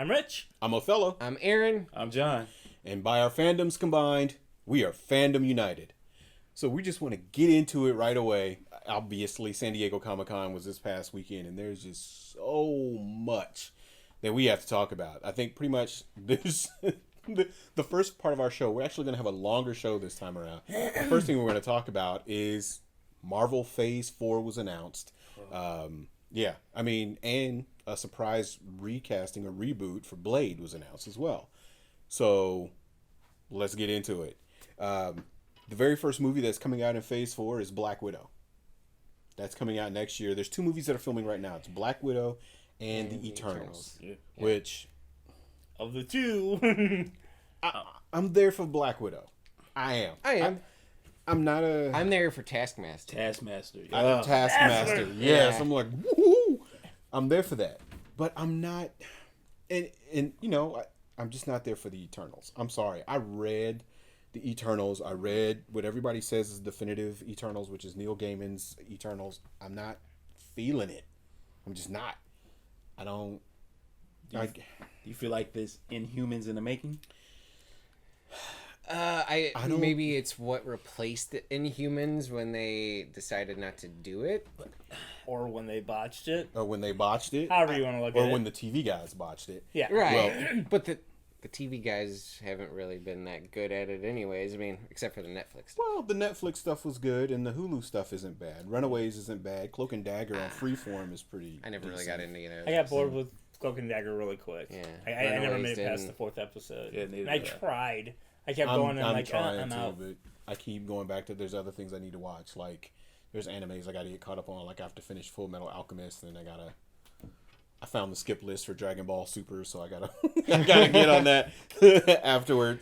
I'm Rich. I'm Othello. I'm Aaron. I'm John. And by our fandoms combined, we are Fandom United. So we just want to get into it right away. Obviously, San Diego Comic-Con was this past weekend, and there's just so much that we have to talk about. I think pretty much this the first part of our show, we're actually going to have a longer show this time around. The first thing we're going to talk about is Marvel Phase 4 was announced. Yeah, I mean, and a surprise recasting, a reboot for Blade was announced as well. So let's get into it. The very first movie that's coming out in Phase 4 is Black Widow. That's coming out next year. There's two movies that are filming right now. It's Black Widow and The Eternals. Yeah. Which... Of the two. I'm there for Black Widow. I am. I'm not a... I'm there for Taskmaster. Taskmaster. Taskmaster. Yes, Yeah. I'm like, woohoo! I'm there for that. But I'm not... And you know, I'm just not there for The Eternals. I'm sorry. I read The Eternals. I read what everybody says is definitive Eternals, which is Neil Gaiman's Eternals. I'm not feeling it. I'm just not. I don't... Do you feel like there's Inhumans in the making? I don't... Maybe it's what replaced the Inhumans when they decided not to do it. Or when they botched it. Or when they botched it. However you want to look at it. Or when the TV guys botched it. Yeah. Right. But the TV guys haven't really been that good at it anyways. I mean, except for the Netflix stuff. Well, the Netflix stuff was good, and the Hulu stuff isn't bad. Runaways isn't bad. Cloak and Dagger on Freeform is pretty I never really got into either. I got bored with Cloak and Dagger really quick. Yeah. I never made it past didn't. the fourth episode. Yeah, neither And I did I. tried. I kept going and I'm like, trying I'm to, out. but I keep going back to there's other things I need to watch. Like, there's animes I got to get caught up on. Like, I have to finish Full Metal Alchemist, and I found the skip list for Dragon Ball Super, so I gotta get on that afterward.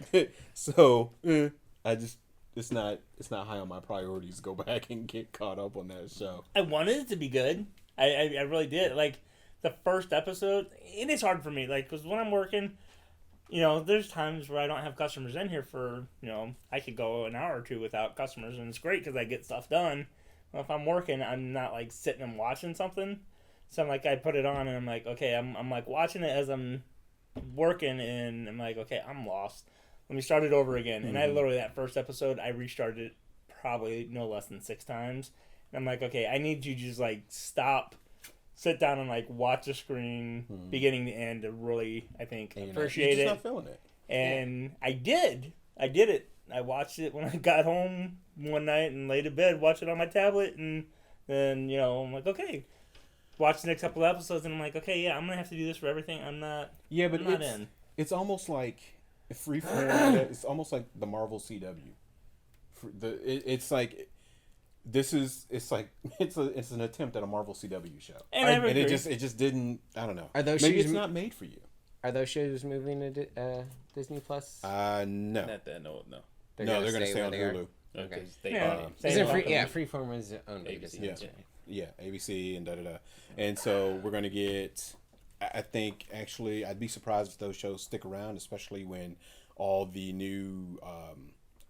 So it's not high on my priorities to go back and get caught up on that show. I wanted it to be good. I really did. Like, the first episode, it is hard for me. Like, because when I'm working, you know, there's times where I don't have customers in here for, you know, I could go an hour or two without customers, and it's great because I get stuff done. Well, if I'm working, I'm not, like, sitting and watching something. So I'm like, I put it on, and I'm like, okay, I'm like, watching it as I'm working, and I'm like, okay, I'm lost. Let me start it over again. And I literally, that first episode, I restarted it probably no less than 6 times. And I'm like, okay, I need you to just, like, stop, sit down, and, like, watch the screen beginning to end to really, I think, appreciate you're it. just not feeling it. And I did it. I watched it when I got home one night and laid in bed, watched it on my tablet, and then, you know, I'm like, okay. Watch the next couple of episodes, and I'm like, okay, yeah, I'm going to have to do this for everything. I'm not in. It's almost like Freeform. It's almost like the Marvel CW. It's like... It's an attempt at a Marvel CW show, And it just didn't. I don't know. Are those Maybe shows it's not made for you. Are those shows moving to Disney Plus? No. Not that, no. They're gonna stay on where they Hulu. are? Okay. Freeform is owned by Disney. Yeah, ABC and da-da-da. And so we're going to get, I think, actually, I'd be surprised if those shows stick around, especially when all the new,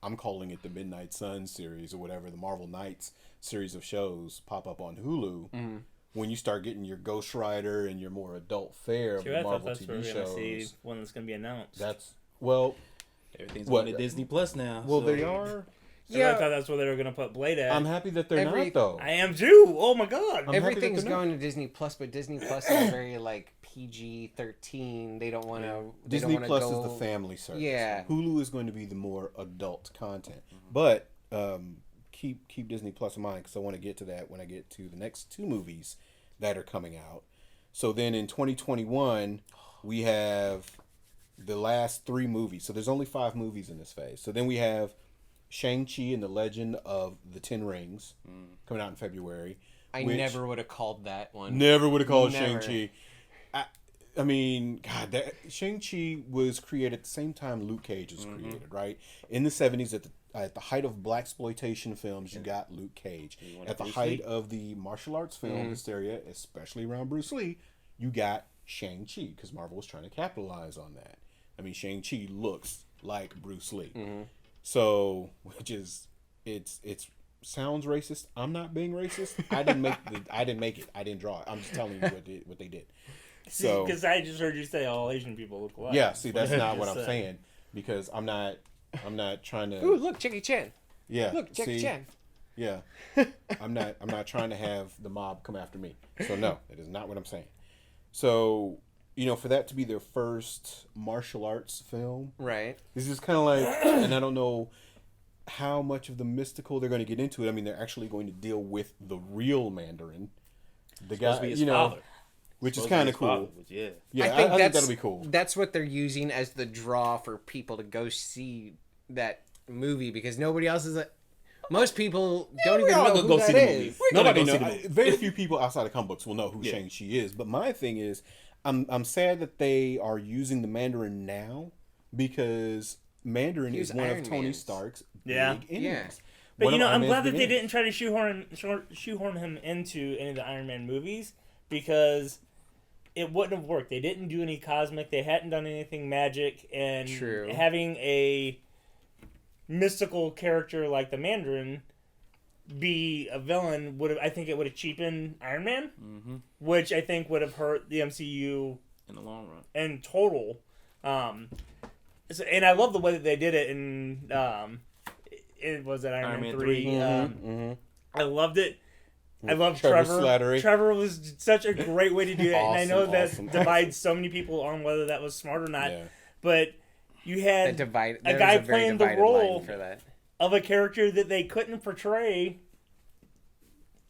I'm calling it the Midnight Sun series or whatever, the Marvel Knights series of shows pop up on Hulu. Mm-hmm. When you start getting your Ghost Rider and your more adult fare of the Marvel TV shows. That's where we're going to see one that's going to be announced. Everything's going to Disney Plus now. Well, they are... Yeah, I thought that's where they were going to put Blade at. I'm happy that they're not, though. I am too. Oh my god. Everything's going to Disney Plus, but Disney Plus is very like PG-13. They don't want to. Disney Plus is the family service. Yeah. Hulu is going to be the more adult content, but keep Disney Plus in mind because I want to get to that when I get to the next 2 movies that are coming out. So then in 2021 we have the last 3 movies. So there's only 5 movies in this phase. So then we have Shang-Chi and the Legend of the Ten Rings coming out in February. I never would have called that one. Never would have called Shang-Chi. I mean, God, that Shang-Chi was created at the same time Luke Cage was created, right? In the 70s, at the height of blaxploitation films, you got Luke Cage. At the height of the martial arts film hysteria, especially around Bruce Lee, you got Shang-Chi because Marvel was trying to capitalize on that. I mean, Shang-Chi looks like Bruce Lee. So, which is, it's sounds racist. I'm not being racist. I didn't make it. I didn't draw it. I'm just telling you what they did. So because I just heard you say all Asian people look alike. yeah, see, that's not what Just I'm saying because I'm not trying to. Ooh, look, Jackie Chan. Yeah, Look, Jackie see, Chan. yeah, I'm not trying to have the mob come after me. So no, that is not what I'm saying. So for that to be their first martial arts film, Right. this is kind of like, and I don't know how much of the mystical they're going to get into it. I mean, they're actually going to deal with the real Mandarin, the Supposed to guy, be his father. which is Supposed to be kind of his father, cool. which, yeah. Yeah, I think think that'll be cool. That's what they're using as the draw for people to go see that movie because nobody else is most people don't even all know gonna who go that see the is. movie. We're Nobody gonna go knows. see the movie. Very few people outside of comic books will know who Yeah. Shang-Chi is. But my thing is, I'm sad that they are using the Mandarin now because Mandarin He is was one Iron of Tony Man's. Stark's Yeah. big enemies. Yeah. But One of Iron I'm Man's glad that big they enemies. didn't try to shoehorn him into any of the Iron Man movies because it wouldn't have worked. They didn't do any cosmic. They hadn't done anything magic, and True. having a mystical character like the Mandarin be a villain I think it would have cheapened Iron Man, which I think would have hurt the MCU In the long run. in total. And I love the way that they did it in it was it Iron Man 3. I loved it. I love Trevor. Slattery. Trevor was such a great way to do it, and I know that Awesome. divides so many people on whether that was smart or not. Yeah. But you had There a was guy a very playing the divided role line for that. of a character that they couldn't portray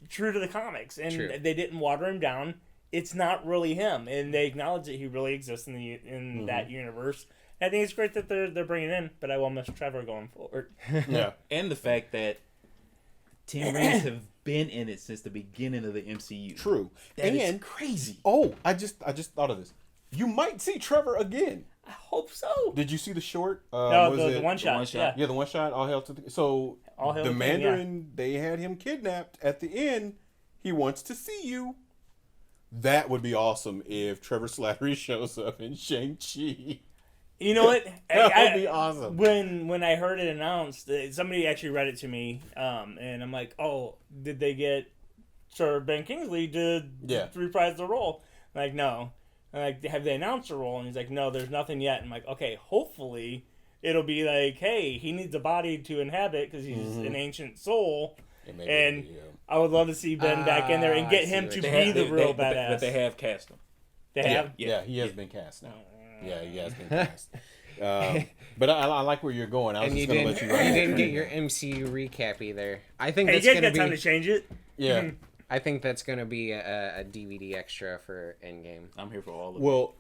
true to the comics, and True. they didn't water him down. It's not really him, and they acknowledge that he really exists in that universe. I think it's great that they're bringing in, but I will miss Trevor going forward. Yeah. And the fact that Ten Rings have been in it since the beginning of the MCU. True. That is and crazy. oh, I just thought of this. You might see Trevor again. I hope so. Did you see the short? No, was the it- one shot. one shot? Yeah. Yeah, the one shot. All hail to the. So All hail the to the king, Mandarin, they had him kidnapped. At the end, he wants to see you. That would be awesome if Trevor Slattery shows up in Shang-Chi. You know what? That would be awesome. When I heard it announced, somebody actually read it to me, and I'm like, oh, did they get Sir Ben Kingsley to reprise the role? I'm like, no. I'm like, have they announced the role? And he's like, no, there's nothing yet. I'm like, okay, hopefully it'll be like, hey, he needs a body to inhabit because he's an ancient soul. And I would love to see Ben back in there and get him to be the real badass. But they have cast him. They have? Yeah, he has been cast now. Yeah, he has been cast. But I like where you're going. I was And just you going to didn't, let you you run. didn't get your MCU recap either. I think Hey, that's you gonna got time be. to change it. Yeah. I think that's gonna be a DVD extra for Endgame. I'm here for all of it. Well,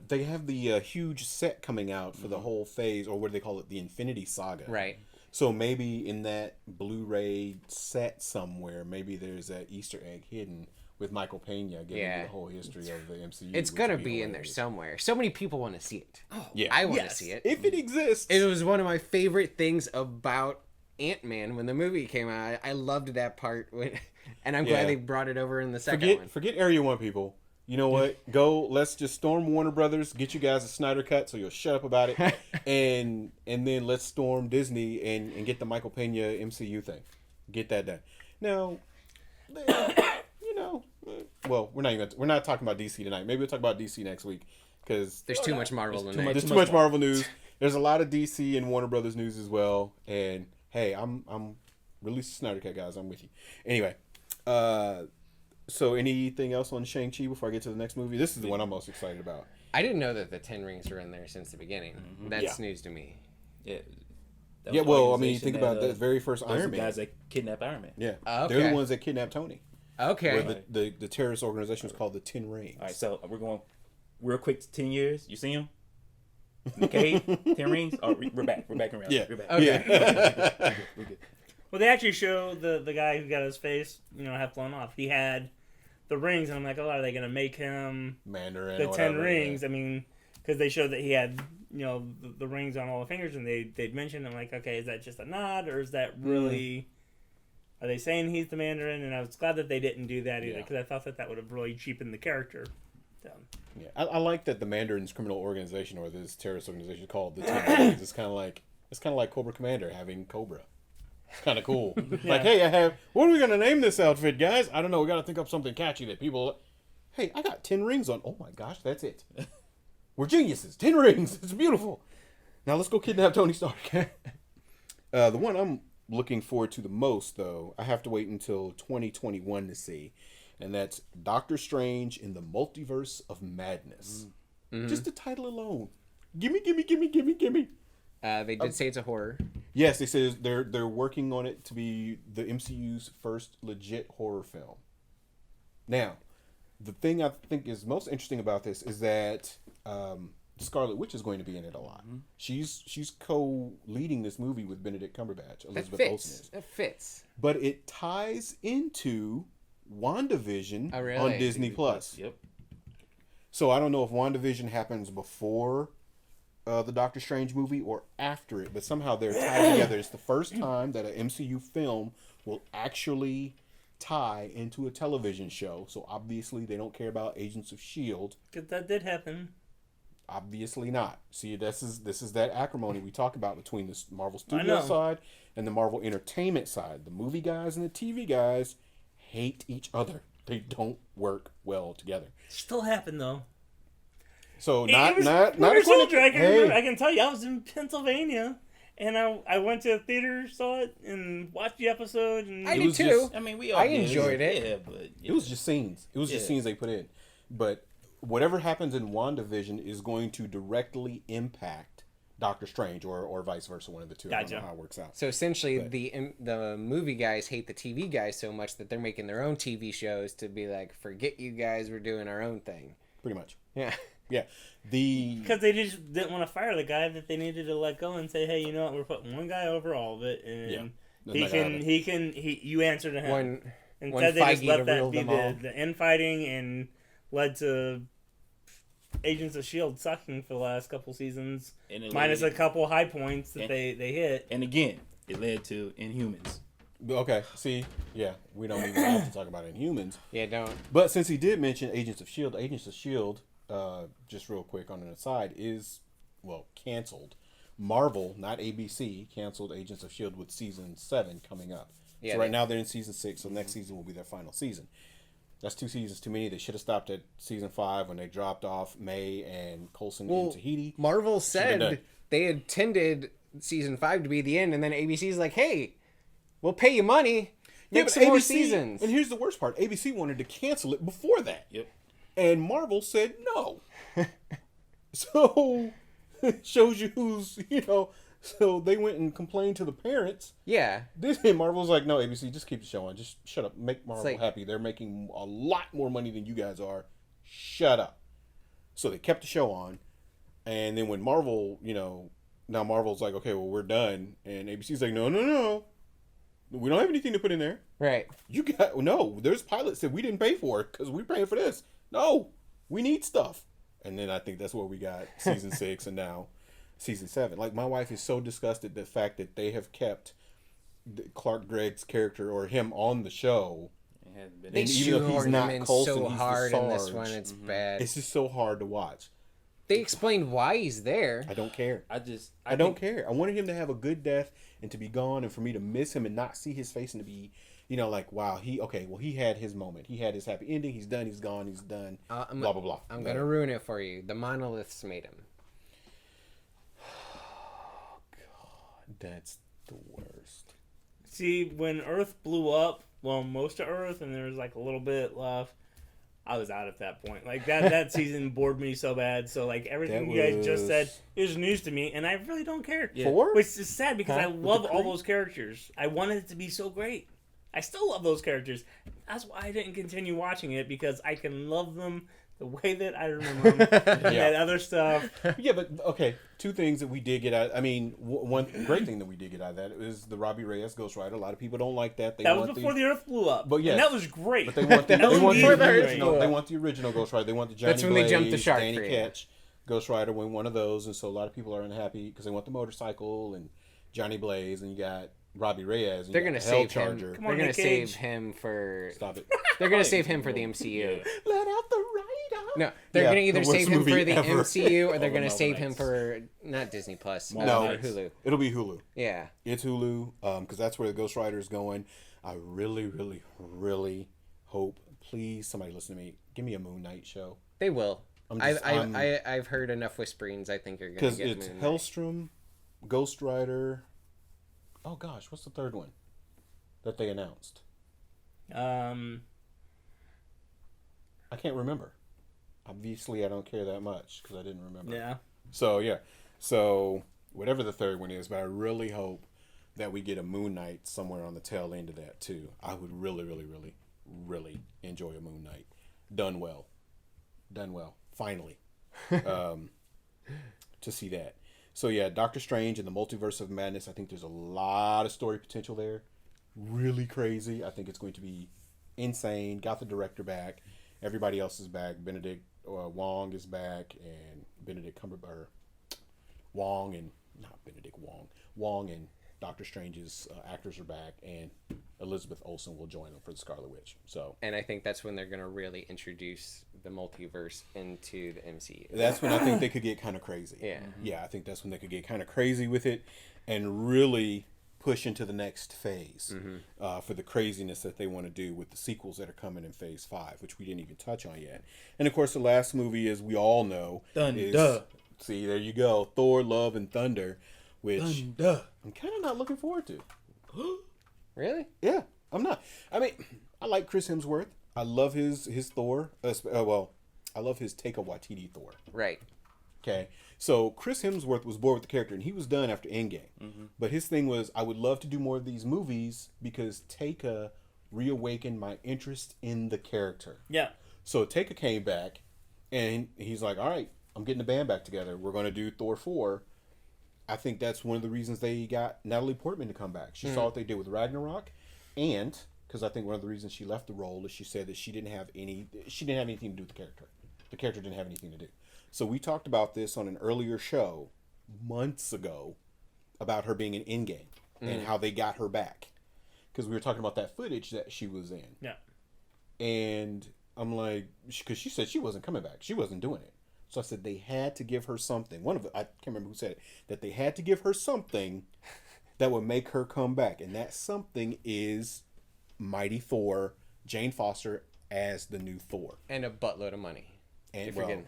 they have the huge set coming out for the whole phase, or what do they call it? The Infinity Saga. Right. So maybe in that Blu-ray set somewhere, maybe there's that Easter egg hidden with Michael Pena giving you the whole history of the MCU. It's which gonna would be in there hilarious. somewhere. So many people want to see it. Yeah. I want to Yes. see it. If it exists. It was one of my favorite things about Ant-Man when the movie came out. I loved that part, and I'm glad Yeah. they brought it over in the second one. Forget Area 1, people. You know what? Go. Let's just storm Warner Brothers. Get you guys a Snyder cut, so you'll shut up about it, and then let's storm Disney and get the Michael Pena MCU thing. Get that done. Now, well, we're not talking about DC tonight. Maybe we'll talk about DC next week because There's too much Marvel in there. there's too much Marvel news. There's a lot of DC and Warner Brothers news as well. And hey, I'm release the Snyder cut, guys. I'm with you. Anyway, so anything else on Shang-Chi before I get to the next movie? This is the one I'm most excited about. I didn't know that the 10 rings were in there since the beginning. That's news to me. Yeah. Yeah, well, I mean, you think about the very first those Iron Man. guys that kidnapped Iron Man. Yeah, Okay. they're the ones that kidnapped Tony. Okay. Where the terrorist organization was called the Ten Rings. All right, so we're going real quick to 10 years. You see him? Okay, 10 rings. Oh, we're back. We're back around. Yeah. We're back. Okay. Yeah. We're good. Well, they actually show the guy who got his face, half blown off. He had the rings, and I'm like, oh, are they going to make him Mandarin. the or 10 whatever, rings? yeah. I mean, because they showed that he had, the rings on all the fingers, and they'd mentioned, I'm like, okay, is that just a nod, or is that really... Are they saying he's the Mandarin? And I was glad that they didn't do that either, because I thought that would have really cheapened the character. So. Yeah, I like that the Mandarin's criminal organization or this terrorist organization is called the Ten Rings. It's kind of like Cobra Commander having Cobra. It's kind of cool. Like, hey, what are we gonna name this outfit, guys? I don't know. We gotta think up something catchy that people. Hey, I got 10 rings on. Oh my gosh, that's it. We're geniuses. 10 rings. It's beautiful. Now let's go kidnap Tony Stark. The one I'm looking forward to the most, though, I have to wait until 2021 to see, and that's Doctor Strange in the Multiverse of Madness. Mm-hmm. Just the title alone. Gimme. They did say it's a horror. Yes, they said they're working on it to be the MCU's first legit horror film. Now, the thing I think is most interesting about this is that Scarlet Witch is going to be in it a lot. Mm-hmm. She's co-leading this movie with Benedict Cumberbatch. Elizabeth Olsen is. It fits. But it ties into WandaVision on Disney Plus. Yep. So I don't know if WandaVision happens before the Doctor Strange movie or after it, but somehow they're tied together. It's the first time that an MCU film will actually tie into a television show. So obviously they don't care about Agents of S.H.I.E.L.D. Because that did happen. Obviously not. See, this is that acrimony we talk about between the Marvel Studio side and the Marvel Entertainment side. The movie guys and the TV guys hate each other. They don't work well together. Still happened though. So not Soldier. I can tell you, I was in Pennsylvania, and I went to a theater, saw it, and watched the episode. And I did too. I mean, I enjoyed it. Yeah, but it was just scenes. It was just scenes they put in. But whatever happens in WandaVision is going to directly impact Doctor Strange, or vice versa, one of the two. Gotcha. I don't know how it works out. So essentially, the movie guys hate the TV guys so much that they're making their own TV shows to be like, forget you guys, we're doing our own thing. Pretty much. Yeah. Yeah. Because they just didn't want to fire the guy that they needed to let go and say, hey, you know what, we're putting one guy over all of it, and you answer to him. Instead, they just let that be the infighting, and led to Agents of S.H.I.E.L.D. sucking for the last couple seasons, minus a couple high points that they hit. And again, it led to Inhumans. Okay, see, yeah, we don't even have to talk about Inhumans. Yeah, don't. But since he did mention Agents of S.H.I.E.L.D., just real quick on an aside, is, canceled. Marvel, not ABC, canceled Agents of S.H.I.E.L.D. with season 7 coming up. Yeah, so right now they're in season 6, so next season will be their final season. That's 2 seasons too many. They should have stopped at season 5 when they dropped off May and Coulson in Tahiti. Marvel said they intended season 5 to be the end, and then ABC's like, hey, we'll pay you money. Make some more seasons. And here's the worst part. ABC wanted to cancel it before that. Yep. And Marvel said no. So, it shows you who's, so they went and complained to the parents. Yeah. Then Marvel's like, no, ABC, just keep the show on. Just shut up. Make Marvel happy. They're making a lot more money than you guys are. Shut up. So they kept the show on. And then when Marvel, now Marvel's like, okay, well, we're done. And ABC's like, no. We don't have anything to put in there. Right. There's pilots that we didn't pay for because we're paying for this. No, we need stuff. And then I think that's where we got season 6 and now season 7. Like, my wife is so disgusted the fact that they have kept Clark Gregg's character or him on the show. They shoehorned him in so hard in this one. It's bad. It's just so hard to watch. They explained why he's there. I don't care. I don't care. I wanted him to have a good death and to be gone, and for me to miss him and not see his face and to be, like, wow, he had his moment. He had his happy ending. He's done. He's gone. He's done. Blah, blah, blah. I'm going to ruin it for you. The monoliths made him. Oh, God. That's the worst. See, when Earth blew up, most of Earth, and there was like a little bit left, I was out at that point. Like, that season bored me so bad. So, like, everything you guys just said is news to me, and I really don't care. Yeah. Which is sad because I love all those characters. I wanted it to be so great. I still love those characters. That's why I didn't continue watching it, because I can love them the way that I remember them and that other stuff. Yeah, but, okay, 2 things that we did get out. I mean, one great thing that we did get out of that is the Robbie Reyes Ghost Rider. A lot of people don't like that. That was before the Earth blew up. But yes, and that was great. But they want the original Ghost Rider. They want the Johnny That's when Blaze, they jumped the shark Danny for you. Ketch Ghost Rider when one of those, and so a lot of people are unhappy because they want the motorcycle and Johnny Blaze, and you got Robbie Reyes. And they're gonna save him. Charger. They're gonna save him for. Stop it. They're gonna save him for the MCU. Let out the rider. No, they're gonna either the save him for the ever. MCU or they're gonna save him for not Disney Plus. No, Hulu. It'll be Hulu. Yeah, it's Hulu. Because that's where the Ghost Rider is going. I really, really, really hope. please, somebody listen to me. Give me a Moon Knight show. They will. I'm I've heard enough whisperings. I think you're gonna because get it's Moon Knight. Hellstrom, Ghost Rider. Oh gosh, what's the third one that they announced? I can't remember. Obviously, I don't care that much because I didn't remember. Yeah. So yeah, so whatever the third one is, but I really hope that we get a Moon Knight somewhere on the tail end of that too. I would really, really, really, really enjoy a Moon Knight. Done well. Finally, to see that. So yeah, Doctor Strange and the Multiverse of Madness. I think there's a lot of story potential there. Really crazy. I think it's going to be insane. Got the director back. Everybody else is back. Benedict Wong is back, and Wong and Doctor Strange's actors are back, and Elizabeth Olsen will join them for the Scarlet Witch. So, And I think that's when they're gonna really introduce the multiverse into the MCU. that's when I think they could get kind of crazy. Yeah. Yeah, I think that's when they could get kind of crazy with it and really push into the next phase for the craziness that they want to do with the sequels that are coming in Phase 5, which we didn't even touch on yet. And of course, the last movie, as we all know, is... See, there you go. Thor, Love, and Thunder, which I'm kind of not looking forward to. Really? Yeah, I'm not. I mean, I like Chris Hemsworth. I love his Thor. I love his Taika Waititi Thor. Right. Okay, so Chris Hemsworth was bored with the character, and he was done after Endgame. But his thing was, I would love to do more of these movies because Taika reawakened my interest in the character. Yeah. So Taika came back, and he's like, all right, I'm getting the band back together. We're going to do Thor 4. I think that's one of the reasons they got Natalie Portman to come back. She saw what they did with Ragnarok, and because I think one of the reasons she left the role is she said that she didn't have anything to do with the character. The character didn't have anything to do. So we talked about this on an earlier show months ago about her being in Endgame and how they got her back, because we were talking about that footage that she was in. Yeah. And I'm like, because she said she wasn't coming back. She wasn't doing it. So I said they had to give her something. I can't remember who said it, that they had to give her something that would make her come back. And that something is Mighty Thor, Jane Foster as the new Thor. And a buttload of money. And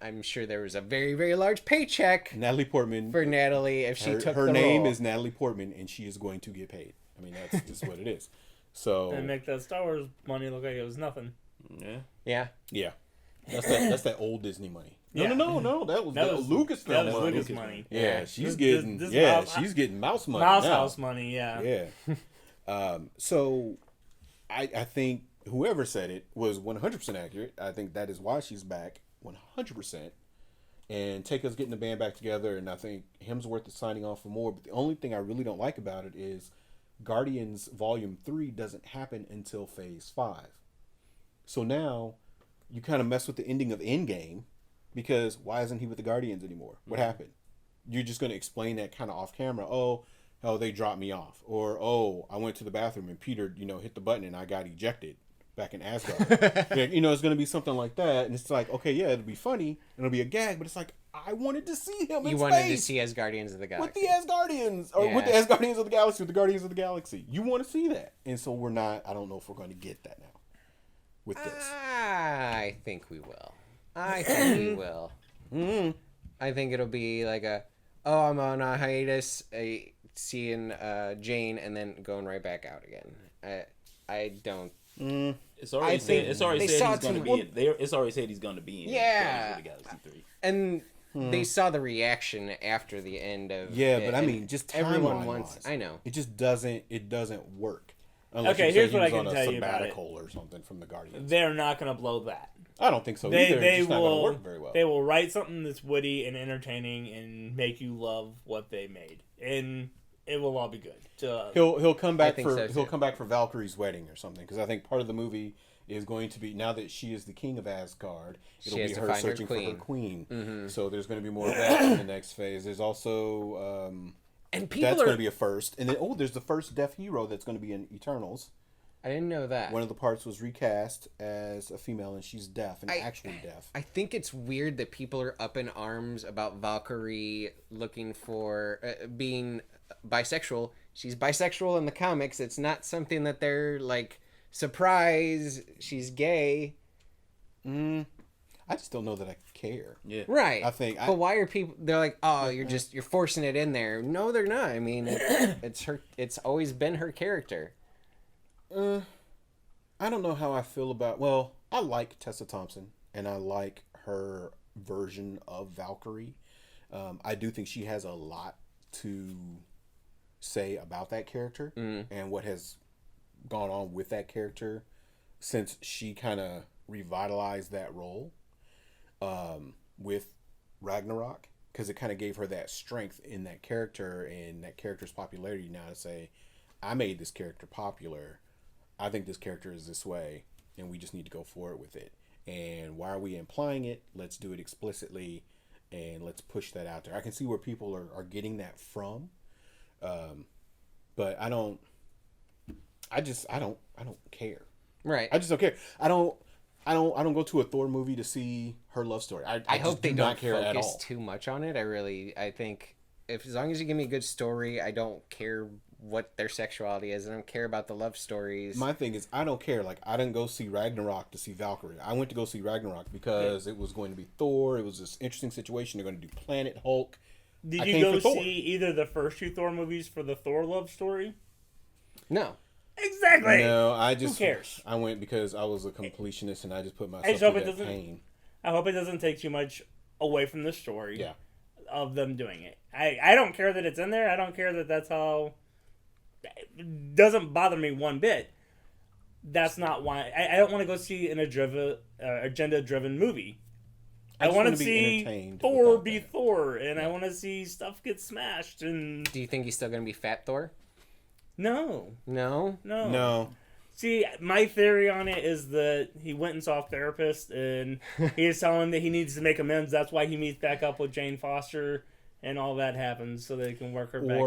I'm sure there was a very, very large paycheck Natalie Portman. for Natalie if she took her the name role. is Natalie Portman, and she is going to get paid. I mean, that's just what it is. So And make that Star Wars money look like it was nothing. Yeah. Yeah. yeah, that's that old Disney money. No, Yeah. no, that was Lucasfilm That was money. Lucas money. Yeah, she's This- getting this she's getting mouse money Mouse now. House money, yeah. Yeah. So I think whoever said it was 100% accurate. I think that is why she's back 100%. And Taika's getting the band back together, and I think Hemsworth is signing off for more. But the only thing I really don't like about it is Guardians Volume 3 doesn't happen until Phase 5. So now you kind of mess with the ending of Endgame, because why isn't he with the Guardians anymore? What happened? You're just going to explain that kind of off camera. Oh, they dropped me off. Or, oh, I went to the bathroom and Peter, hit the button and I got ejected back in Asgard. It's going to be something like that. And it's like, okay, yeah, it'll be funny. And it'll be a gag. But it's like, I wanted to see him in You wanted to space see as Guardians of the Galaxy. with the Asgardians. Or with the Asgardians of the Galaxy. With the Guardians of the Galaxy. You want to see that. And so we're not, I don't know if we're going to get that now with this. I think we will. I think we will. I think it'll be like I'm on a hiatus, seeing Jane, and then going right back out again. I don't. It's already said. It's already they said saw he's going to too- be in there. It's already said he's going to be in. Yeah. Guardians of the Galaxy 3. And they saw the reaction after the end of. Yeah, it, but I and mean, just everyone timeline wants. wise, I know. it just doesn't work. Unless Okay, you say here's he what I was can on a tell you about it. sabbatical or something from the Guardians. They're not going to blow that. I don't think so either. It's just not going to work very well. They will write something that's witty and entertaining and make you love what they made, and it will all be good. He'll come back think for so, too. he'll come back for Valkyrie's wedding or something, because I think part of the movie is going to be, now that she is the king of Asgard, it'll has be to her find her searching for her queen. queen. So there's going to be more of that in the next phase. There's also And people that's are. going to be a first, and then there's the first deaf hero that's going to be in Eternals. I didn't know that. One of the parts was recast as a female, and she's deaf, and actually deaf. I think it's weird that people are up in arms about Valkyrie looking for being bisexual. She's bisexual in the comics. It's not something that they're like surprise, she's gay. I just don't know that I care. Yeah. Right. I think But why are people? They're like, oh, you're forcing it in there. No, they're not. I mean, it's her. It's always been her character. I don't know how I feel about. Well, I like Tessa Thompson, and I like her version of Valkyrie. I do think she has a lot to say about that character and what has gone on with that character since she kind of revitalized that role with Ragnarok, because it kind of gave her that strength in that character and that character's popularity now to say, I made this character popular. I think this character is this way, and we just need to go forward with it. And why are we implying it? Let's do it explicitly, and let's push that out there. I can see where people are getting that from, but I don't care. Right. I just don't care. I don't go to a Thor movie to see her love story. I hope just they do don't not care at focus all. too much on it. I think as long as you give me a good story, I don't care what their sexuality is. I don't care about the love stories. My thing is, I don't care. Like, I didn't go see Ragnarok to see Valkyrie. I went to go see Ragnarok because it was going to be Thor. It was this interesting situation. They're going to do Planet Hulk. Did you go see either the first two Thor movies for the Thor love story? No. Exactly. No, I just. Who cares? I went because I was a completionist and I just put I myself just hope through it that doesn't. pain. I hope it doesn't take too much away from the story. Yeah. Of them doing it. I don't care that it's in there. I don't care that that's how. It doesn't bother me one bit. That's not why. I don't want to go see an agenda-driven movie. I want to see Thor be Thor, and I want to see stuff get smashed. And Do you think he's still going to be Fat Thor? No. No. See, my theory on it is that he went and saw a therapist, and he is telling him that he needs to make amends. That's why he meets back up with Jane Foster, and all that happens so they can work her back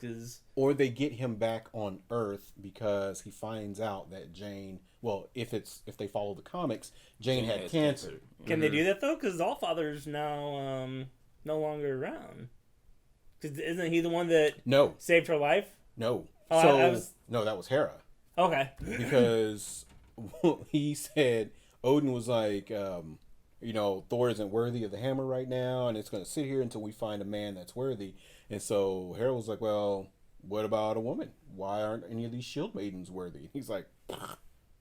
in. Or they get him back on Earth because he finds out that Jane. Well, if they follow the comics, Jane had cancer. Can they do that though? Because Allfather's now no longer around. Because isn't he the one that saved her life? No. Oh, no, that was Hera. Okay. Because he said Odin was like, Thor isn't worthy of the hammer right now, and it's going to sit here until we find a man that's worthy. And so Hera was like, well, what about a woman? Why aren't any of these shield maidens worthy? He's like,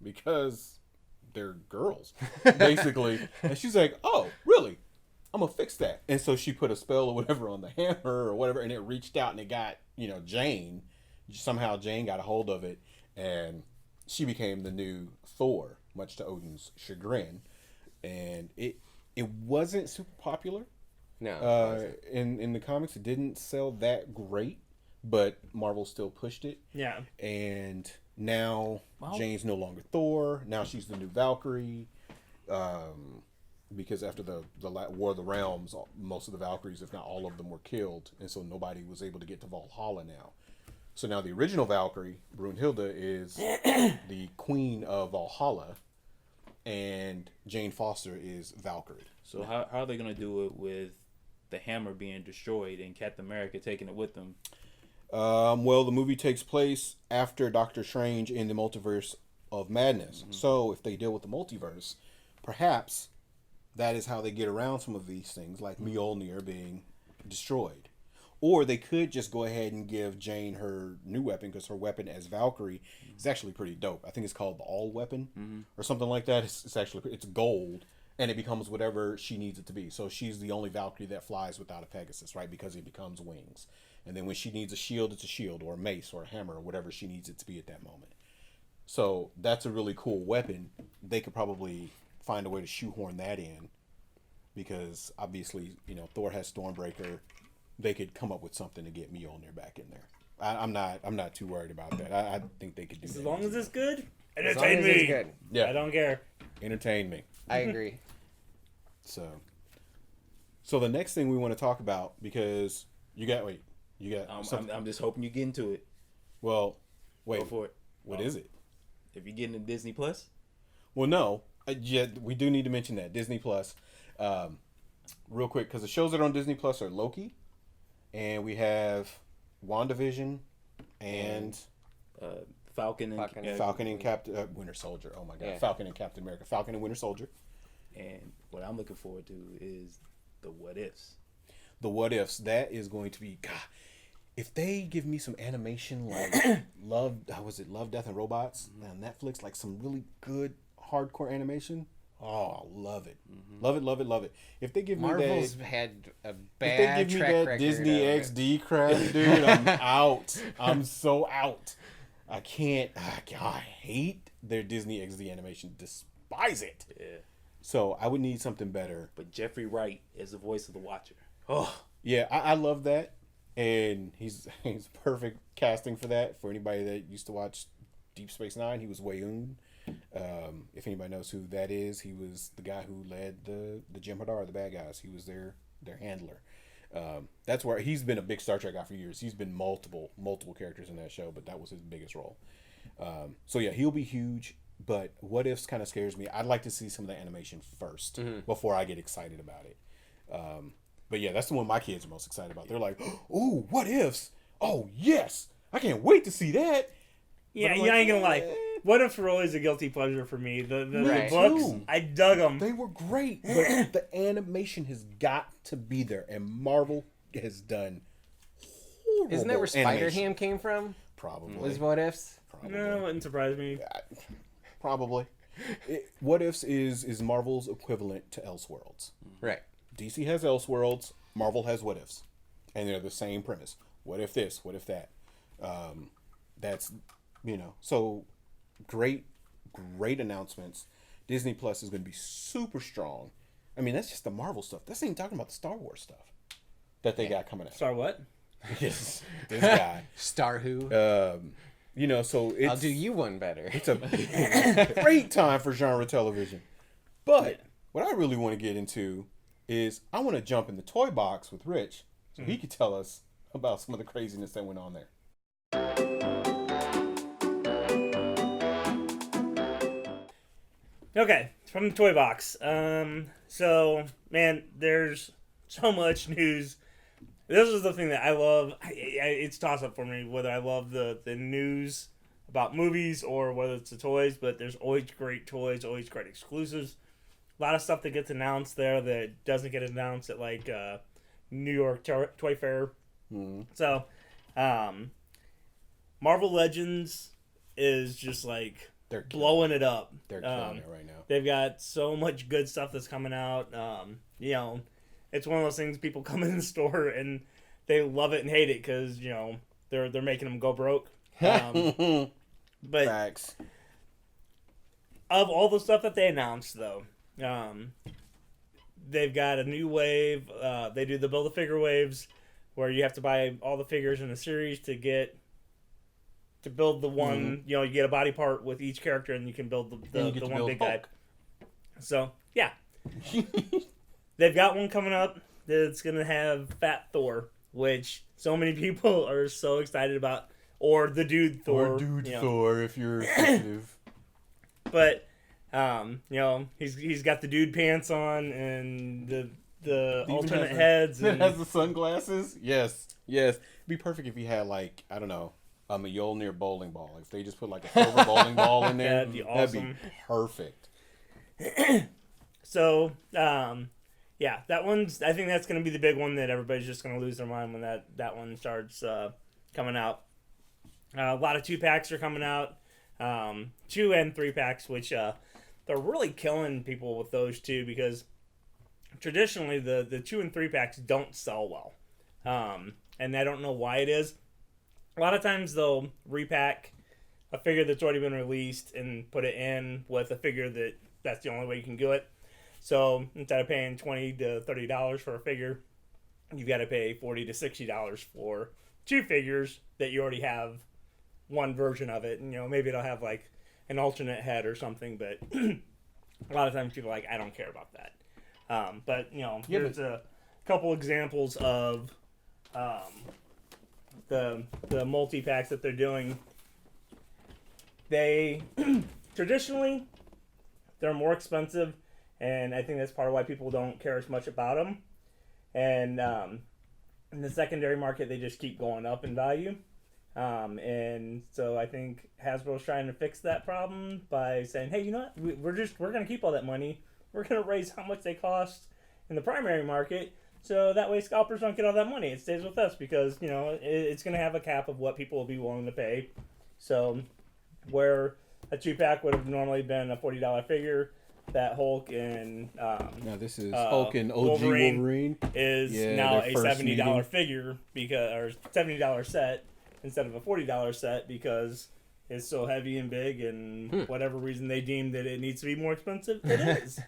because they're girls, basically. And she's like, oh, really? I'm going to fix that. And so she put a spell or whatever on the hammer or whatever, and it reached out and it got, Jane. Somehow Jane got a hold of it, and she became the new Thor, much to Odin's chagrin. And it wasn't super popular. No. In the comics, it didn't sell that great, but Marvel still pushed it. Yeah. And now Jane's no longer Thor. Now she's the new Valkyrie. Because after the War of the Realms, most of the Valkyries, if not all of them, were killed, and so nobody was able to get to Valhalla now. So now the original Valkyrie, Brunhilde, is the queen of Valhalla, and Jane Foster is Valkyrie. So how are they going to do it with the hammer being destroyed and Captain America taking it with them? Well, the movie takes place after Doctor Strange in the Multiverse of Madness. Mm-hmm. So if they deal with the multiverse, perhaps that is how they get around some of these things, like Mjolnir being destroyed. Or they could just go ahead and give Jane her new weapon, because her weapon as Valkyrie is actually pretty dope. I think it's called the All Weapon or something like that. It's gold, and it becomes whatever she needs it to be. So she's the only Valkyrie that flies without a Pegasus, right? Because it becomes wings. And then when she needs a shield, it's a shield or a mace or a hammer or whatever she needs it to be at that moment. So that's a really cool weapon. They could probably find a way to shoehorn that in, because obviously, Thor has Stormbreaker. They could come up with something to get Mjolnir back in there. I'm not too worried about that. I think they could do that. As long as it's good, As long entertain as me. it's good. Yeah, I don't care. entertain me. I agree. So the next thing we want to talk about, because you got. I'm just hoping you get into it. Well, wait. Go for it. What is it? If you get into Disney Plus. Well, no. We do need to mention that Disney Plus, real quick, because the shows that are on Disney Plus are Loki, and we have WandaVision, and Falcon and Falcon and Captain Winter Soldier. Oh my God, Yeah. Falcon and Captain America. Falcon and Winter Soldier. And what I'm looking forward to is the what ifs. The what ifs. That is going to be God. If they give me some animation like Love, how was it? Love, Death, and Robots on Netflix, like some really good hardcore animation. Oh, love it, love it, love it, love it. If they give Marvel's me that, had a if bad they give me track that record Disney of it. XD crap, dude, I'm out. I'm so out. I can't. I hate their Disney XD animation. Despise it. Yeah. So I would need something better. But Jeffrey Wright is the voice of the Watcher. Oh, Yeah, I love that, and he's perfect casting for that. For anybody that used to watch Deep Space Nine, he was Wei-Un. If anybody knows who that is, he was the guy who led the Jem'Hadar, the bad guys. He was their handler. That's where he's been a big Star Trek guy for years. He's been multiple characters in that show, but that was his biggest role. So yeah, he'll be huge. But what ifs kind of scares me. I'd like to see some of the animation first before I get excited about it. But yeah, that's the one my kids are most excited about. They're like, "Ooh, what ifs? Oh yes, I can't wait to see that." Yeah, I'm you like, ain't gonna lie. "Eh." What Ifs were always a guilty pleasure for me. The Right. books, Too. I dug them. They were great, but the animation has got to be there, and Marvel has done horrible. Isn't that where animation. Spider-Ham came from? Probably. Was what ifs? Probably. No, it wouldn't surprise me. Probably. What Ifs is Marvel's equivalent to Elseworlds. Right. DC has Elseworlds, Marvel has What Ifs, and they're the same premise. What if this? What if that? That's so great announcements. Disney Plus is going to be super strong. I mean, that's just the Marvel stuff. That's not even talking about the Star Wars stuff that they got coming out. Sorry, what? Yes, this guy. Star Who? So it's I'll do you one better. it's a great time for genre television. But what I really want to get into is I want to jump in the toy box with Rich so he could tell us about some of the craziness that went on there. Okay, from the toy box. So man, there's so much news. This is the thing that I love. It's toss up for me whether I love the news about movies or whether it's the toys. But there's always great toys, always great exclusives. A lot of stuff that gets announced there that doesn't get announced at like New York Toy Fair. So, Marvel Legends is just like They're blowing it up. They're killing it right now. They've got so much good stuff that's coming out. It's one of those things people come in the store and they love it and hate it because they're making them go broke. But Facts. of all the stuff that they announced, though, they've got a new wave. They do the Build-A-Figure waves, where you have to buy all the figures in a series to build the one. You get a body part with each character, and you can build the to one build big guy. Hulk. So yeah, they've got one coming up that's gonna have Fat Thor, which so many people are so excited about, or the Dude Thor. Or Dude Thor, if you're sensitive. But he's got the dude pants on and the alternate heads. It And has the sunglasses. Yes. It'd be perfect if he had like a Mjolnir bowling ball. If they just put like a silver bowling ball in there, That'd be That'd awesome. be perfect. So that one's. I think that's going to be the big one that everybody's just going to lose their mind when that one starts coming out. A lot of 2-packs are coming out, 2 and 3-packs, which they're really killing people with those two because traditionally the 2 and 3-packs don't sell well, and I don't know why it is. A lot of times they'll repack a figure that's already been released and put it in with a figure that's the only way you can do it. So instead of paying $20 to $30 for a figure, you've got to pay $40 to $60 for 2 figures that you already have one version of it. And, maybe it'll have like an alternate head or something, but a lot of times people are like, I don't care about that. But here's a couple examples of the multi-packs that they're doing. They traditionally they're more expensive, and I think that's part of why people don't care as much about them. And in the secondary market, they just keep going up in value. And so I think Hasbro's trying to fix that problem by saying, hey, you know what? We're going to keep all that money. We're going to raise how much they cost in the primary market. So that way scalpers don't get all that money. It stays with us because, it's going to have a cap of what people will be willing to pay. So where a 2-pack would have normally been a $40 figure, that Hulk and now this is Hulk and OG Wolverine is now their a first $70 meeting. figure or $70 set instead of a $40 set because it's so heavy and big and whatever reason they deem that it needs to be more expensive, it is.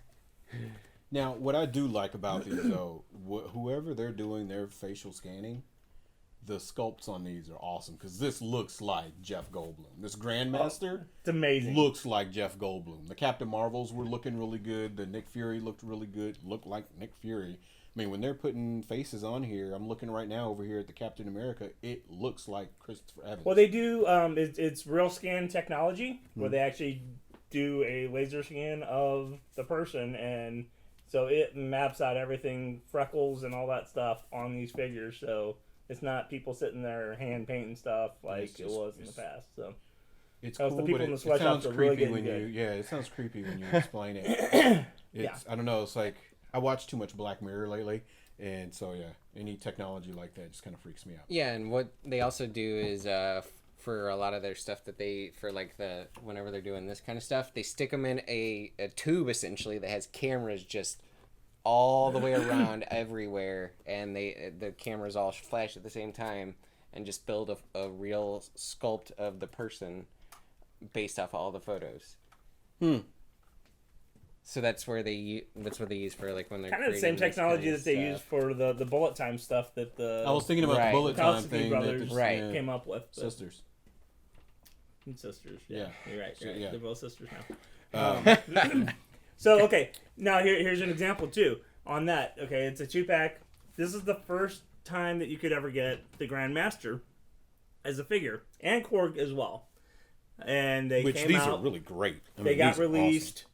Now, what I do like about these, though, whoever they're doing their facial scanning, the sculpts on these are awesome because this looks like Jeff Goldblum. This Grandmaster It's amazing. looks like Jeff Goldblum. The Captain Marvels were looking really good. The Nick Fury looked really good. Looked like Nick Fury. I mean, when they're putting faces on here, I'm looking right now over here at the Captain America. It looks like Christopher Evans. Well, they do. It's real scan technology where they actually do a laser scan of the person, and so it maps out everything, freckles and all that stuff on these figures. So it's not people sitting there hand painting stuff like it was in the past. So it's the cool, people but in the it sweatshops sounds are really creepy when getting you. good. Yeah, it sounds creepy when you explain it. Yeah. I don't know. It's like I watch too much Black Mirror lately, and so yeah, any technology like that just kind of freaks me out. Yeah, and what they also do is for a lot of their stuff that they for like whenever they're doing this kind of stuff, they stick them in a tube essentially that has cameras just all the way around everywhere, and the cameras all flash at the same time and just build a real sculpt of the person based off all the photos. So that's where they use for like when they're Kind of the same creating this technology kind of that they stuff. use for the bullet time stuff that the I was thinking about Right. the bullet time Kowalski thing. brothers Right. came up with. But- Sisters. Sisters. Yeah. You're right. So, yeah. They're both sisters now. So, okay. Now, here's an example, too. On that, okay, it's a 2-pack. This is the first time that you could ever get the Grandmaster as a figure. And Korg as well. And they Which came these out. are really great. I They mean, got these are released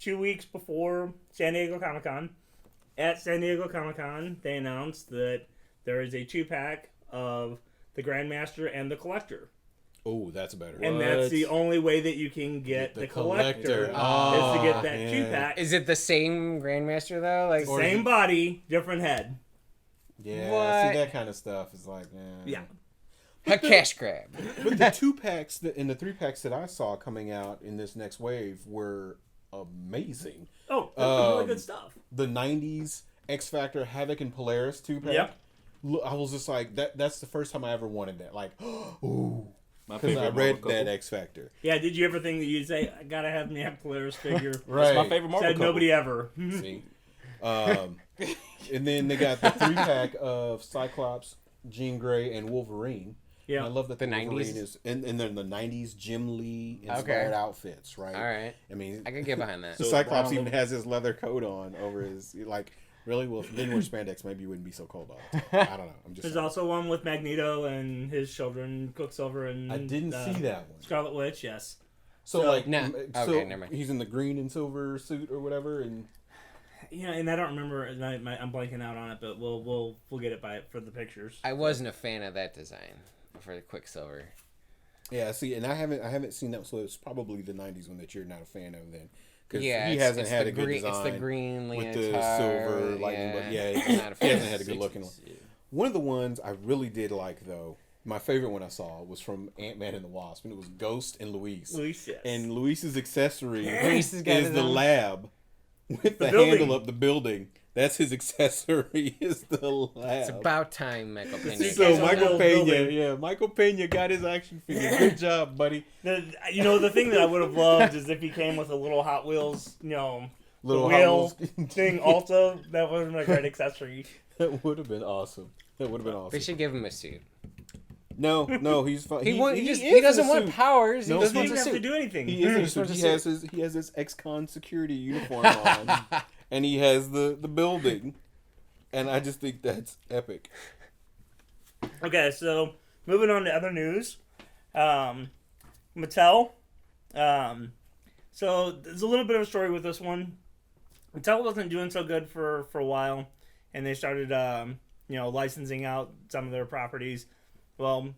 2 weeks before San Diego Comic-Con. At San Diego Comic-Con, they announced that there is a 2-pack of the Grandmaster and the Collector. Oh, that's better. And that's the only way that you can get the collector is to get that 2-pack. Is it the same Grandmaster though? Like Same body, different head. Yeah, What? see that kind of stuff is like, Yeah. a cash grab. But the 2-packs and the 3-packs that I saw coming out in this next wave were amazing. Oh, that's really good stuff. The 90s X Factor, Havoc, and Polaris 2-pack. Yep. I was just like, that's the first time I ever wanted that. Like, ooh. My Because favorite I read Marvel that couple. X Factor. Yeah, did you ever think that you'd say, I gotta have me a Polaris figure? Right. That's my favorite Marvel Said couple. nobody ever. See? And then they got the 3-pack of Cyclops, Jean Grey, and Wolverine. Yeah. And I love that The Wolverine 90s? is and then the 90s Jim Lee inspired outfits, right? All right, I mean, I can get behind that. the Cyclops even has his leather coat on over his like. Really? Well, if you didn't wear spandex, maybe you wouldn't be so cold all the time. I don't know. I'm just. There's saying. also one with Magneto and his children, Quicksilver and I didn't see that one. Scarlet Witch, yes. So like, No. so Okay, never mind. he's in the green and silver suit or whatever, and Yeah, and I don't remember. I'm blanking out on it, but we'll get it for the pictures. I wasn't a fan of that design for the Quicksilver. yeah. See, and I haven't seen that, so it's probably the '90s one that you're not a fan of then. Because Yeah, he it's- hasn't it's had the a good green- design. It's the green with leotard, the silver lightning, but he not a hasn't fan. had a good looking one. One of the ones I really did like though, my favorite one I saw was from Ant-Man and the Wasp, and it was Ghost and Luis. Luis, yes. And Luis's accessory Luis has got is his the own- lab with the building. handle up the building. That's his accessory. Is the lab. It's about time, Michael Pena. suitcase So on Michael the Pena, building. yeah, Michael Pena got his action figure. Good job, buddy. The thing that I would have loved is if he came with a little Hot Wheels, Little wheel Hot Wheels. thing also. That would have been a great accessory. That would have been awesome. That would have been awesome. They should give him a suit. No, he's fine. He is doesn't in a want suit. powers. No, he just He wants doesn't a have to suit. do anything. He is in a Just suit. wants a He has his ex-con security uniform on, and he has the building, and I just think that's epic. Okay, so moving on to other news. Mattel. So there's a little bit of a story with this one. Mattel wasn't doing so good for a while, and they started licensing out some of their properties. Well,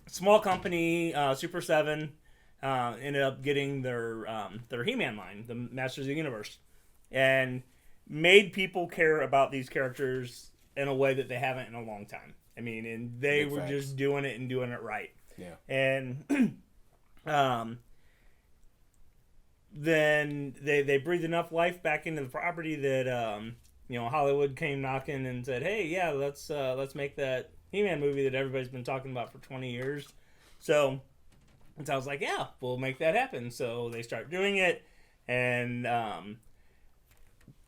small company, Super 7, ended up getting their HeMan line, the Masters of the Universe, and made people care about these characters in a way that they haven't in a long time. I mean, and they Big were facts. just doing it and doing it right. Yeah. And then they breathed enough life back into the property that Hollywood came knocking and said, "Hey, yeah, let's make that He-Man movie that everybody's been talking about for 20 years." So I was like, "Yeah, we'll make that happen." So they start doing it, and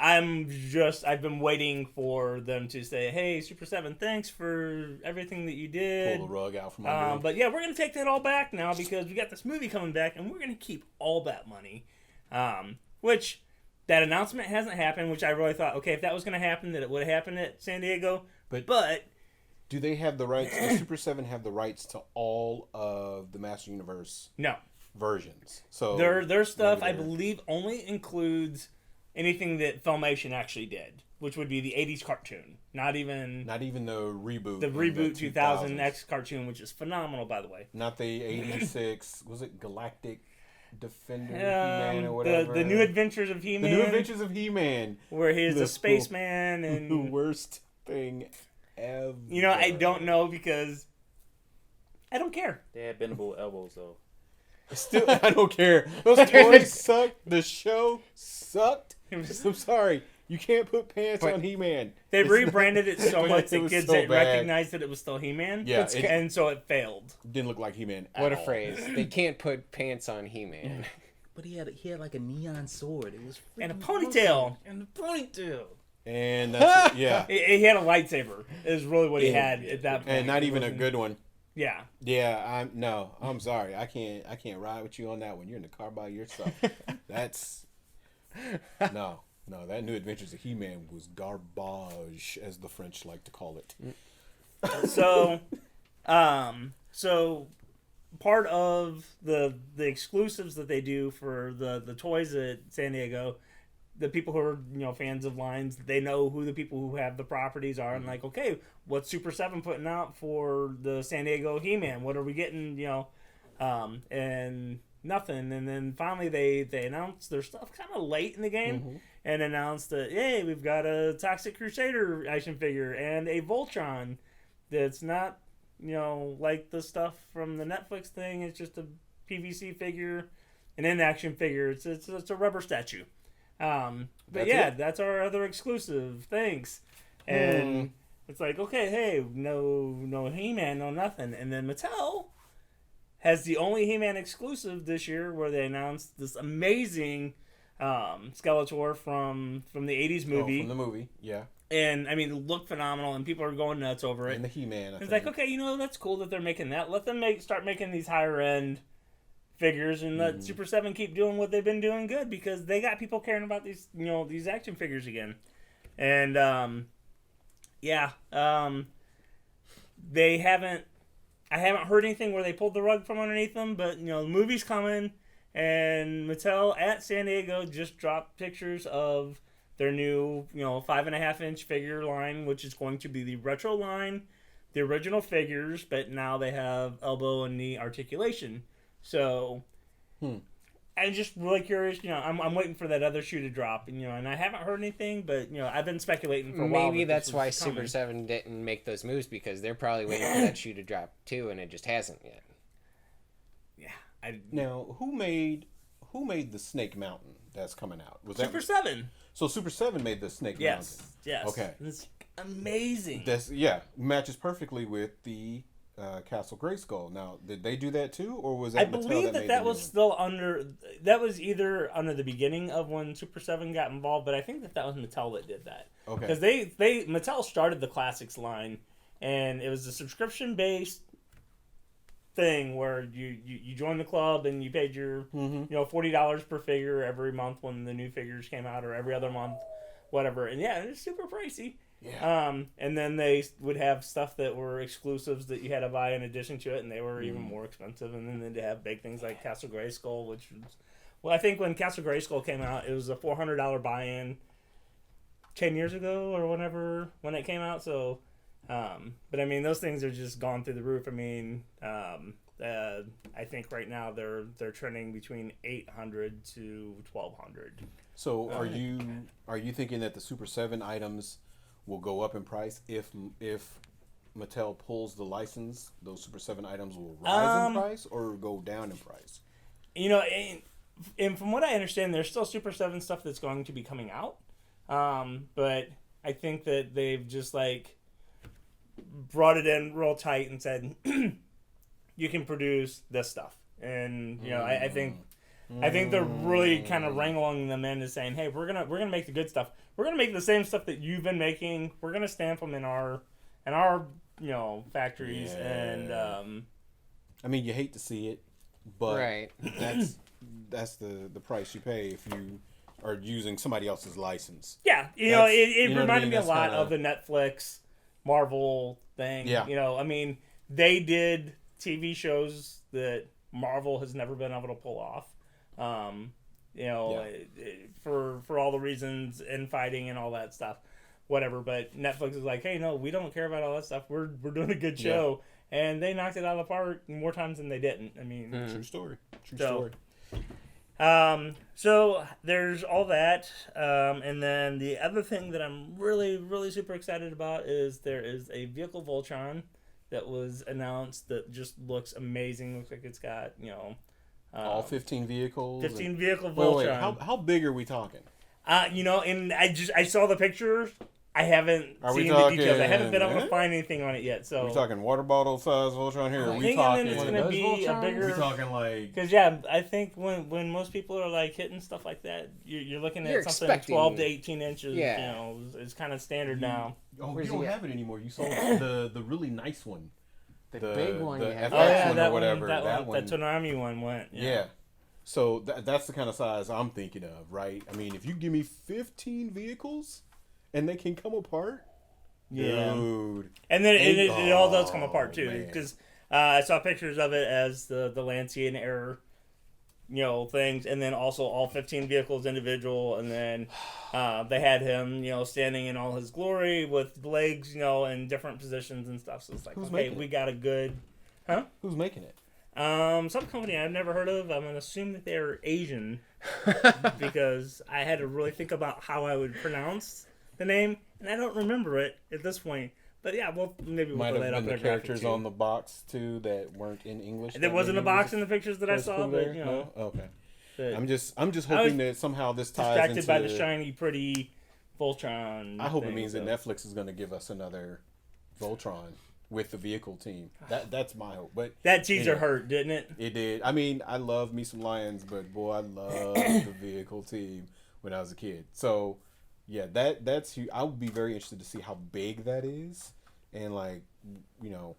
I've been waiting for them to say, "Hey, Super 7, thanks for everything that you did." Pull the rug out from under you. But yeah, we're going to take that all back now because we got this movie coming back and we're going to keep all that money. Which, that announcement hasn't happened, which I really thought, okay, if that was going to happen, that it would have happened at San Diego. But do they have the rights? Does Super 7 have the rights to all of the Master Universe no. versions? So Their stuff, maybe I believe, only includes anything that Filmation actually did, which would be the 80s cartoon. Not even the reboot. the in reboot 2000s. 2000X cartoon, which is phenomenal, by the way. Not the 86. Was it Galactic Defender He-Man or whatever? The New Adventures of He-Man. The New Adventures of He-Man. Where he is The a spaceman The and... worst thing ever. I don't know because I don't care. They had bendable elbows though. Still, I don't care. Those toys sucked. The show sucked. I'm sorry. You can't put pants on He-Man. They rebranded it so much It that was kids so didn't bad. recognize that it was still He-Man. Yeah, and so it failed. Didn't look like He-Man at What a all. phrase. They can't put pants on He-Man. But he had like a neon sword. It was And a freaking ponytail. awesome. And a ponytail. And that's yeah. He had a lightsaber. Is really what he had at that point. And not It even a wasn't- good one. Yeah. Yeah, I'm sorry. I can't ride with you on that one. You're in the car by yourself. That's no. That New Adventures of He-Man was garbage, as the French like to call it. So part of the exclusives that they do for the toys at San Diego, the people who are fans of lines, they know who the people who have the properties are, and like, okay, what's Super 7 putting out for the San Diego He-Man? What are we getting? And nothing. And then finally they announced their stuff kind of late in the game, and announced that, hey, we've got a Toxic Crusader action figure and a Voltron that's not like the stuff from the Netflix thing. It's just a PVC figure, an in-action figure. It's a rubber statue. But That's yeah, it? that's our other exclusive. Thanks. And it's like, okay, hey, no He-Man, no nothing. And then Mattel has the only He-Man exclusive this year, where they announced this amazing Skeletor from the 80s movie. Oh, from the movie, yeah. And I mean, it looked phenomenal, and people are going nuts over it. And the He-Man. It's like, okay, that's cool that they're making that. Let them start making these higher end figures, and let Super 7 keep doing what they've been doing good, because they got people caring about these these action figures again. And I haven't heard anything where they pulled the rug from underneath them, but the movie's coming, and Mattel at San Diego just dropped pictures of their new 5.5-inch figure line, which is going to be the retro line, the original figures, but now they have elbow and knee articulation. So I'm just really curious. I'm waiting for that other shoe to drop, and I haven't heard anything, but I've been speculating for a while. Maybe that that's this why was Super coming. 7 didn't make those moves, because they're probably waiting for that shoe to drop too, and it just hasn't yet. Yeah, Now, who made the Snake Mountain that's coming out? Was Super that 7. So Super 7 made the Snake Yes, Mountain. yes. Okay. It's amazing. That's matches perfectly with the Castle Grayskull. Now, did they do that too, or was that I Mattel believe made that the was new one? still under. That was either under the beginning of when Super 7 got involved, but I think that was Mattel that did that. Okay. Because Mattel started the Classics line, and it was a subscription based thing where you joined the club and you paid your $40 per figure every month when the new figures came out, or every other month, whatever. And yeah, it was super pricey. Yeah. And then they would have stuff that were exclusives that you had to buy in addition to it, and they were even more expensive. And then they'd have big things like Castle Grayskull, which was, well, I think when Castle Grayskull came out, it was a $400 buy-in 10 years ago or whenever when it came out. So But I mean, those things are just gone through the roof. I mean, I think right now they're trending between 800 to 1,200. So are you thinking that the Super 7 items will go up in price if Mattel pulls the license? Those Super 7 items will rise in price or go down in price? You know, and from what I understand, there's still Super 7 stuff that's going to be coming out. But I think that they've just like brought it in real tight and said, you can produce this stuff. And, you know, I think they're really kind of wrangling them into saying, hey, we're gonna make the good stuff. We're gonna make the same stuff that you've been making. We're gonna stamp them in our you know, factories. Yeah. And I mean, you hate to see it, but Right. that's the price you pay if you are using somebody else's license. yeah, you know, it you know what I reminded mean? me a That's lot kinda- of the Netflix Marvel thing. Yeah. You know, I mean, they did TV shows that Marvel has never been able to pull off. You know, for all the reasons, infighting and all that stuff, whatever. But Netflix is like, hey, no, we don't care about all that stuff. We're doing a good show, and they knocked it out of the park more times than they didn't. I mean, True story. True So- story. so there's all that, and then the other thing that I'm really, really super excited about is there is a vehicle Voltron that was announced that just looks amazing. Looks like it's got, you know, All 15 vehicles. 15 vehicle Voltron. Wait, how big are we talking? You know, and I saw the pictures. I haven't Are we seen the details. I haven't been able talking- to find anything on it yet. So Are we talking water bottle size Voltron here? Or are I'm we thinking talking? that it's One going of to those be a Voltrons? bigger. we talking like? Because yeah, I think when most people are like hitting stuff like that, you're looking at You're something expecting- 12 to 18 inches. Yeah. You know, it's kind of standard now. Oh, Where's you don't he at? have it anymore. You sold the really nice one. The big one. the You have. FX Oh yeah, one or that whatever, one, that one. that Toonami one went. Yeah. So that's the kind of size I'm thinking of, right? I mean, if you give me 15 vehicles and they can come apart, Yeah. dude. And then it all does come Oh, apart too, man. because I saw pictures of it as the Lancian Air, you know, things, and then also all 15 vehicles individual, and then they had him, you know, standing in all his glory with legs, you know, in different positions and stuff. So it's like, Who's okay, making we it? got a good, huh? Who's making it? Some company I've never heard of. I'm gonna assume that they're Asian because I had to really think about how I would pronounce the name, and I don't remember it at this point. But yeah, maybe we'll Might throw have that up been in the a graphic characters too. on the box too that weren't in English. There wasn't a box in the pictures that I saw, but you know, No? Okay. but I'm just I was hoping that somehow this ties distracted into. by the shiny, pretty Voltron. I hope it thing, means so. that Netflix is going to give us another Voltron with the vehicle team. That's my hope. But That teaser anyway, hurt, didn't it? It did. I mean, I love me some Lions, but boy, I love the vehicle team when I was a kid. So yeah, that's huge. I would be very interested to see how big that is, and like, you know,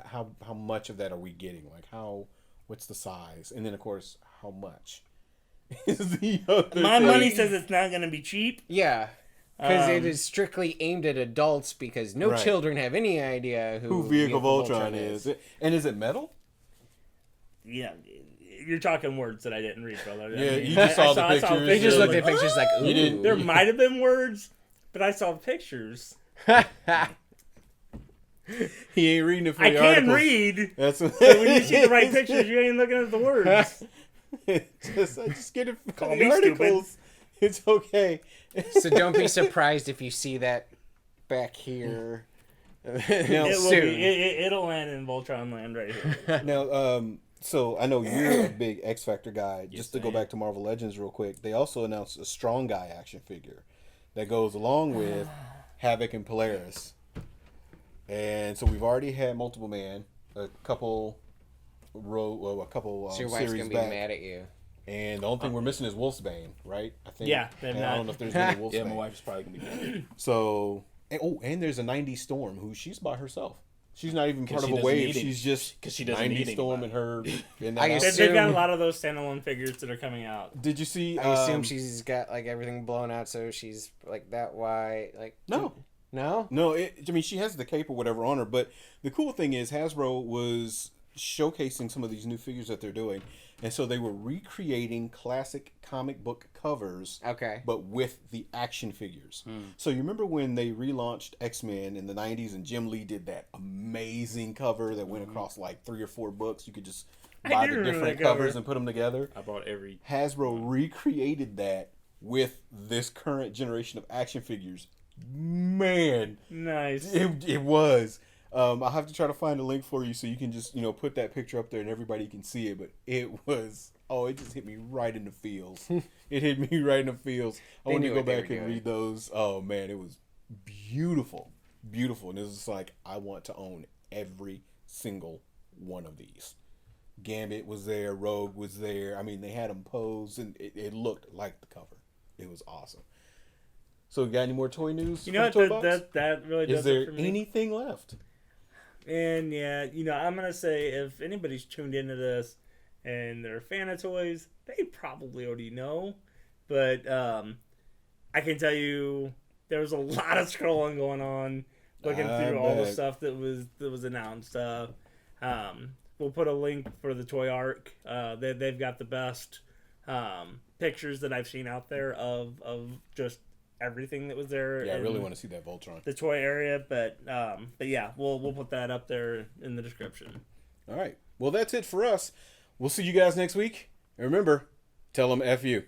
how much of that are we getting? Like what's the size, and then of course how much is the other My thing. money says it's not going to be cheap. Yeah. Because it Um, is strictly aimed at adults because no Right. children have any idea who who Vehicle Voltron is. And is it metal? Yeah, you're talking words that I didn't read, brother. Yeah, you just saw the pictures. They just Yeah, looked at like, pictures like, ooh. You didn't- There might have been words, but I saw pictures. He ain't reading it for I the can articles. read, That's what, but when you see the right pictures, you ain't looking at the words. I just get it from Call the me articles. It's okay. So don't be surprised if you see that back here. Now, It will soon. be. It'll land in Voltron land right here. now, so I know you're a big X Factor guy. Just to I go am. back to Marvel Legends real quick, they also announced a Strong Guy action figure that goes along with Havoc and Polaris. And so we've already had Multiple Man, a couple So your wife's series gonna be back. mad at you. And the only thing we're missing is Wolfsbane, right? I think. Yeah, they've and not- I don't know if there's any Wolfsbane. Yeah, my wife's probably gonna be good. So, and there's a 90 Storm who she's by herself. She's not even part of she a doesn't wave. need it. She's just 'Cause she doesn't 90 need Storm in anybody. her. In that I outfit. They've got a assume- lot of those standalone figures that are coming out. Did you see? I assume she's got like everything blown out, so she's like that white. Like No. no. I mean, she has the cape or whatever on her. But the cool thing is, Hasbro was showcasing some of these new figures that they're doing, And so they were recreating classic comic book covers, Okay. but with the action figures. So you remember when they relaunched X-Men in the 90s and Jim Lee did that amazing cover that went across like 3 or 4 books? You could just buy do the remember different that cover. covers and put them together. I bought every. Hasbro recreated that with this current generation of action figures. Man, Nice. it was. I'll have to try to find a link for you so you can just, put that picture up there and everybody can see it. But it was, it just hit me right in the feels. It hit me right in the feels. I want to knew go what they back were and doing. read those. Oh, man, it was beautiful. Beautiful. And it was just like, I want to own every single one of these. Gambit was there. Rogue was there. I mean, they had them posed, and it looked like the cover. It was awesome. So, got any more toy news? You know what? from Toybox? That really does Is there it for me. anything left? And yeah, I'm gonna say if anybody's tuned into this and they're a fan of toys, they probably already know. But I can tell you there was a lot of scrolling going on, looking I through all the bet. stuff that was announced. We'll put a link for the ToyArk. They've got the best pictures that I've seen out there of just everything that was there. Yeah, I really in want to see that Voltron. the toy area, but yeah, we'll put that up there in the description. All right. Well, that's it for us. We'll see you guys next week. And remember, tell them F you.